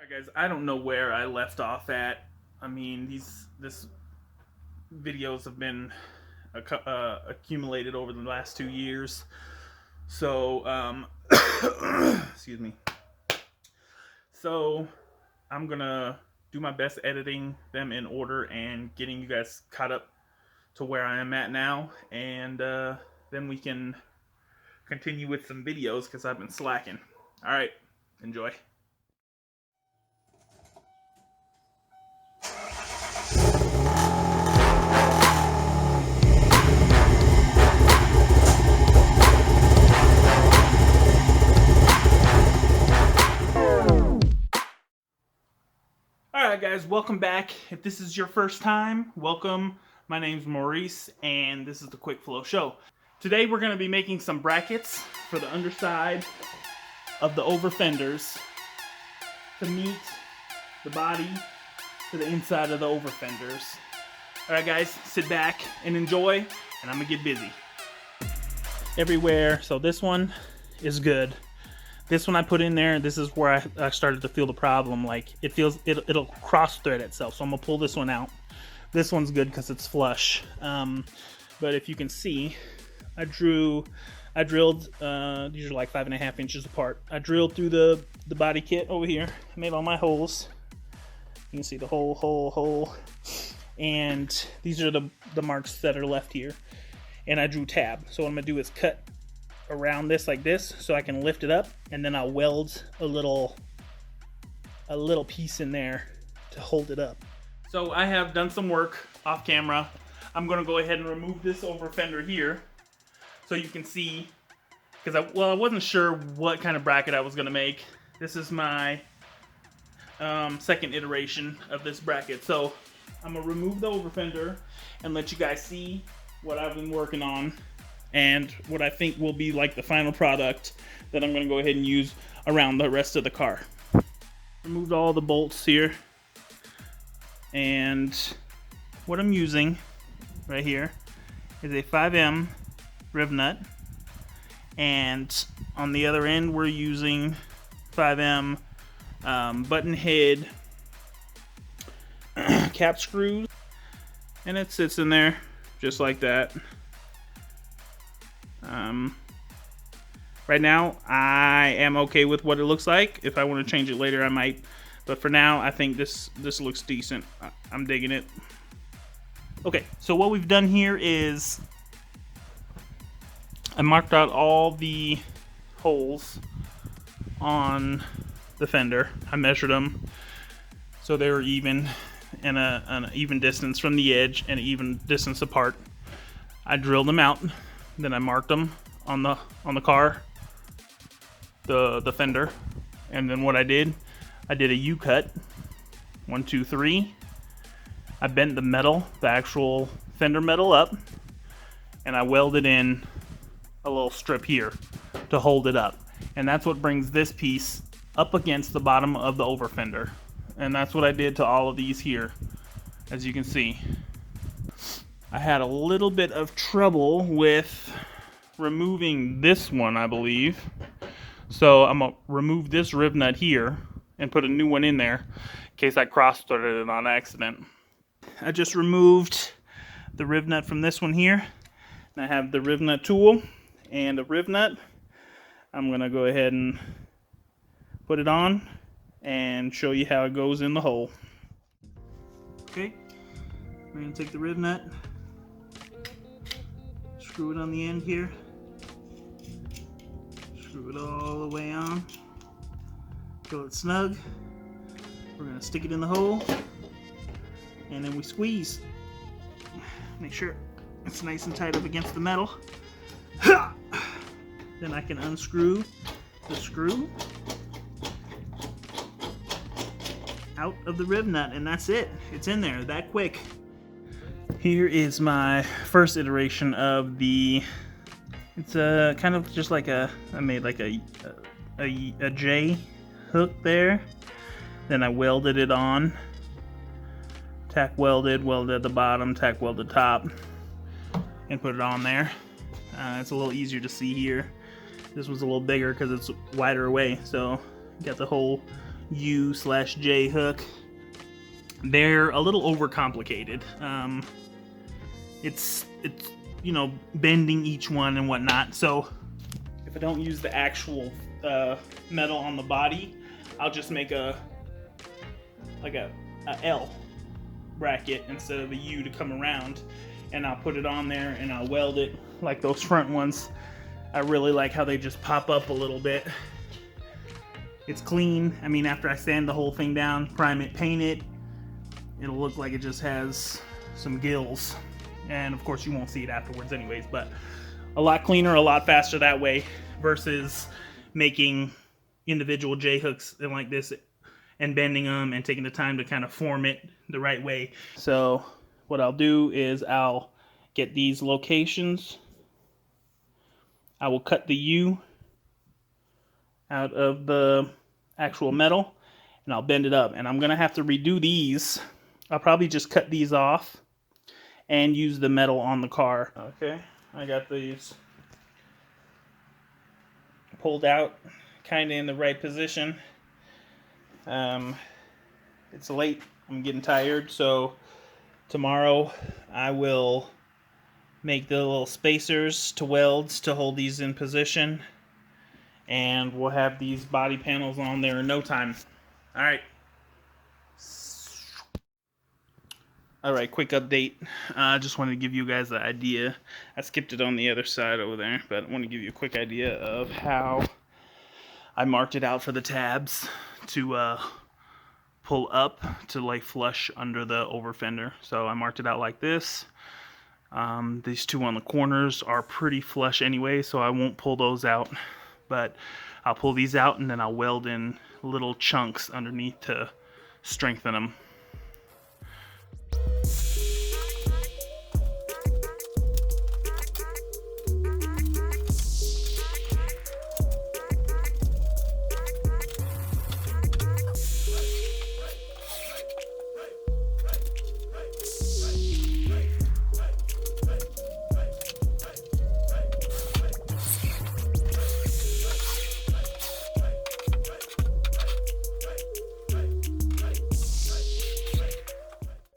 Alright guys, I don't know where I left off at. I mean, this videos have been accumulated over the last 2 years. So, excuse me. So, I'm gonna do my best editing them in order and getting you guys caught up to where I am at now. And then we can continue with some videos because I've been slacking. Alright, enjoy. Alright guys, welcome back. If this is your first time, welcome. My name's Maurice and this is the Quick Flow Show. Today we're going to be making some brackets for the underside of the Over-Fenders to meet the body to the inside of the Over-Fenders. Alright guys, sit back and enjoy, and I'm going to get busy. Everywhere, so this one is good. This one I put in there, this is where I started to feel the problem. Like, it'll cross thread itself. So I'm gonna pull this one out. This one's good because it's flush. But if you can see, I drilled, these are like 5.5 inches apart. I drilled through the body kit over here. I made all my holes. You can see the hole. And these are the marks that are left here. And I drew tab. So what I'm gonna do is cut around this like this so I can lift it up, and then I'll weld a little piece in there to hold it up. So I have done some work off camera. I'm gonna go ahead and remove this Over-Fender here so you can see, because I wasn't sure what kind of bracket I was gonna make. This is my second iteration of this bracket. So I'm gonna remove the Over-Fender and let you guys see what I've been working on and what I think will be like the final product that I'm going to go ahead and use around the rest of the car. Removed all the bolts here, and what I'm using right here is a 5M riv nut, and on the other end we're using 5M button head cap screws, and it sits in there just like that. Right now I am okay with what it looks like. If I want to change it later I might, but for now I think this looks decent. I'm digging it. Okay, so what we've done here is I marked out all the holes on the fender. I measured them so they were even and an even distance from the edge and an even distance apart. I drilled them out. Then I marked them on the car, the fender, and then what I did a U-cut, 1, 2, 3. I bent the metal, the actual fender metal up, and I welded in a little strip here to hold it up, and that's what brings this piece up against the bottom of the Over-Fender, and that's what I did to all of these here, as you can see. I had a little bit of trouble with removing this one, I believe. So I'm going to remove this riv nut here and put a new one in there in case I cross-threaded it on accident. I just removed the riv nut from this one here. And I have the riv nut tool and a riv nut. I'm going to go ahead and put it on and show you how it goes in the hole. Okay, we're going to take the riv nut, screw it on the end here, screw it all the way on, till it's snug. We're going to stick it in the hole, and then we squeeze. Make sure it's nice and tight up against the metal. Then I can unscrew the screw out of the riv nut, and that's it. It's in there that quick. Here is my first iteration of the, it's a kind of just like I made like a J hook there. Then I welded it on, tack welded the bottom, tack welded top, and put it on there. It's a little easier to see here. This was a little bigger because it's wider away, so got the whole U/J hook. They're a little overcomplicated. It's you know, bending each one and whatnot. So if I don't use the actual metal on the body, I'll just make a L bracket instead of a U to come around, and I'll put it on there and I'll weld it like those front ones. I really like how they just pop up a little bit. It's clean. I mean, after I sand the whole thing down, prime it, paint it, it'll look like it just has some gills. And of course you won't see it afterwards anyways, but a lot cleaner, a lot faster that way versus making individual J hooks and like this and bending them and taking the time to kind of form it the right way. So what I'll do is I'll get these locations. I will cut the U out of the actual metal and I'll bend it up, and I'm gonna have to redo these. I'll probably just cut these off and use the metal on the car. Okay, I got these pulled out kind of in the right position. It's late, I'm getting tired, so tomorrow I will make the little spacers to welds to hold these in position, and we'll have these body panels on there in no time. Alright, quick update. I just wanted to give you guys an idea. I skipped it on the other side over there, but I want to give you a quick idea of how I marked it out for the tabs to pull up to like flush under the Over-Fender. So I marked it out like this. These two on the corners are pretty flush anyway, so I won't pull those out, but I'll pull these out and then I'll weld in little chunks underneath to strengthen them.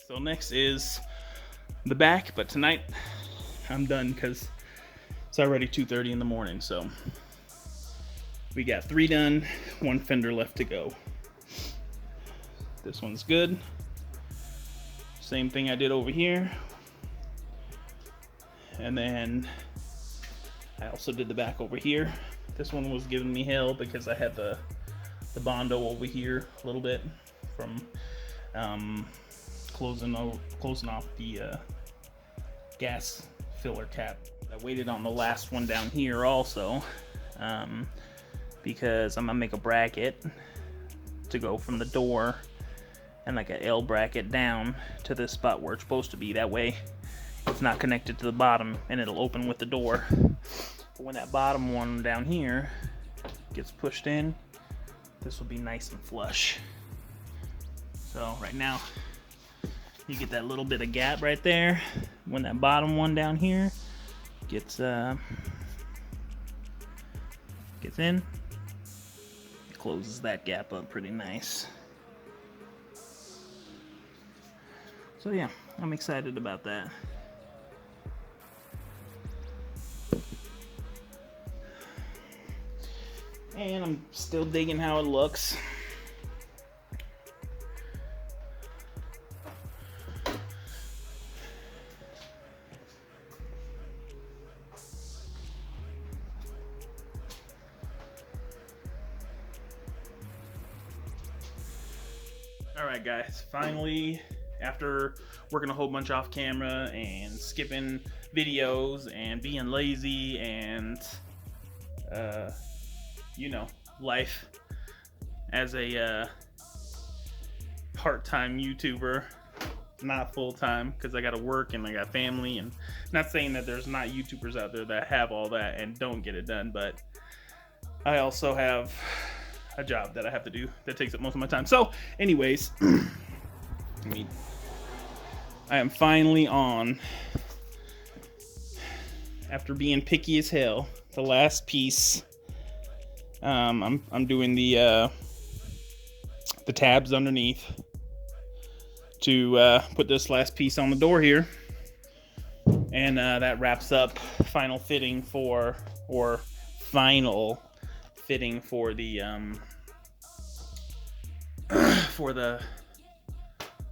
So next is the back, but tonight I'm done because it's already 2:30 in the morning. So we got 3 done, 1 fender left to go. This one's good. Same thing I did over here. And then I also did the back over here. This one was giving me hell because I had the Bondo over here a little bit from closing off the gas filler cap. I waited on the last one down here also because I'm gonna make a bracket to go from the door and like an L bracket down to this spot where it's supposed to be. That way it's not connected to the bottom and it'll open with the door. But when that bottom one down here gets pushed in, this will be nice and flush. So right now you get that little bit of gap right there. When that bottom one down here gets in, it closes that gap up pretty nice. So yeah, I'm excited about that. And I'm still digging how it looks. Alright guys, finally, after working a whole bunch off camera and skipping videos and being lazy and you know, life as a part-time YouTuber, not full-time because I gotta work and I got family, and not saying that there's not YouTubers out there that have all that and don't get it done, but I also have a job that I have to do that takes up most of my time. So anyways, I am finally on, after being picky as hell, the last piece. I'm doing the the tabs underneath to put this last piece on the door here. And that wraps up final fitting for, or final fitting for the for the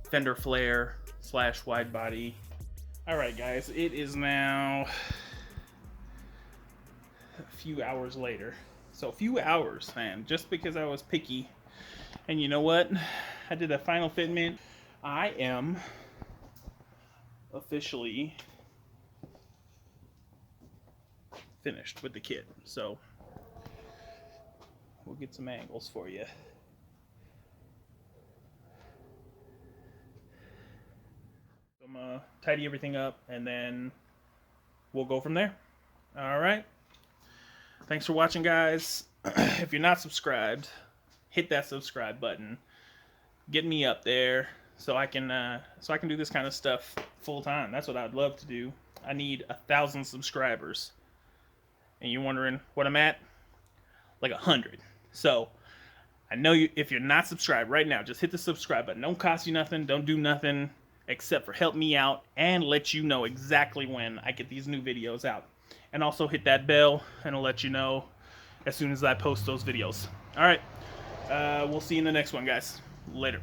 fender flare / wide body. All right, guys, it is now a few hours later. So a few hours, man, just because I was picky. And you know what? I did a final fitment. I am officially finished with the kit. So we'll get some angles for you. I'm gonna tidy everything up and then we'll go from there. All right. Thanks for watching, guys. If you're not subscribed, hit that subscribe button. Get me up there so I can do this kind of stuff full time. That's what I'd love to do. I need 1,000 subscribers. And you're wondering what I'm at? Like 100. So I know you. If you're not subscribed right now, just hit the subscribe button. Don't cost you nothing. Don't do nothing except for help me out and let you know exactly when I get these new videos out. And also hit that bell and I'll let you know as soon as I post those videos. All right. We'll see you in the next one, guys. Later.